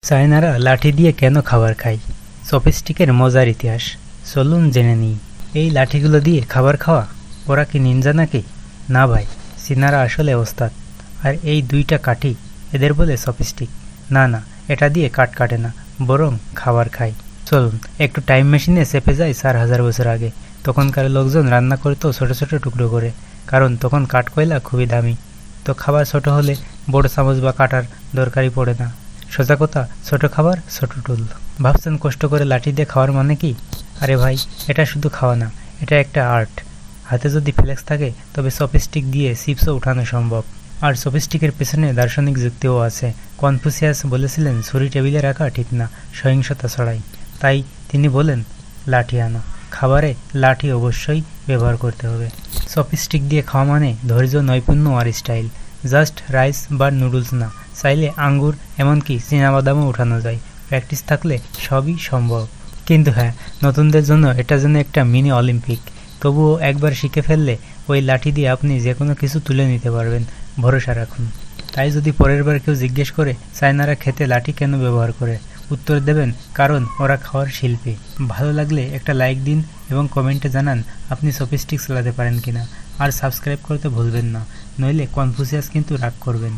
চায়নারা লাঠি দিয়ে কেন খাবার খায়? চপস্টিকের মজার ইতিহাস চলুন জেনে নিই। এই লাঠিগুলো দিয়ে খাবার খাওয়া, ওরা কি নিনজা নাকি? না ভাই, চীনারা আসলে ওস্তাদ। আর এই দুইটা কাঠি, এদের বলে চপস্টিক। না না, এটা দিয়ে কাঠ কাটে না, বরং খাবার খায়। চলুন একটু টাইম মেশিনে চেপে যায় 4000 বছর আগে। তখনকার লোকজন রান্না করতো ছোট ছোট টুকরো করে, কারণ তখন কাঠ কয়লা খুবই দামি। তো খাবার ছোট হলে বড় চামচ বা কাটার দরকারই পড়ে না। সোজা কথা, ছোট খাবার ছোট টুল। ভাবছেন কষ্ট করে লাঠি দিয়ে খাওয়ার মানে কি? আরে ভাই, এটা শুধু খাওয়া না, এটা একটা আর্ট। হাতে যদি ফ্লেক্স থাকে তবে চপস্টিক দিয়ে চিপসও উঠানো সম্ভব। আর চপস্টিকের পেছনে দার্শনিক যুক্তিও আছে। কনফুসিয়াস বলেছিলেন ছুরি টেবিলে রাখা ঠিক না, সহিংসতা ছড়াই। তাই তিনি বলেন লাঠি আনো, খাবারে লাঠি অবশ্যই ব্যবহার করতে হবে। চপস্টিক দিয়ে খাওয়া মানে ধৈর্য, নৈপুণ্য আর স্টাইল। জাস্ট রাইস বা নুডলস না, চাইলে আঙ্গুর, এমনকি চীনাবাদামও উঠানো যায়। প্র্যাকটিস থাকলে সবই সম্ভব। কিন্তু হ্যাঁ, নতুনদের জন্য এটা যেন একটা মিনি অলিম্পিক। তবুও একবার শিখে ফেললে ওই লাঠি দিয়ে আপনি যে কোনো কিছু তুলে নিতে পারবেন, ভরসা রাখুন। তাই যদি পরের বার কেউ জিজ্ঞেস করে চায়নারা খেতে লাঠি কেন ব্যবহার করে, উত্তর দেবেন কারণ ওরা খাওয়ার শিল্পী। ভালো লাগলে একটা লাইক দিন এবং কমেন্টে জানান আপনি চপস্টিক চালাতে পারেন কিনা। আর সাবস্ক্রাইব করতে ভুলবেন না, নইলে কনফুসিয়াস কিন্তু রাগ করবেন।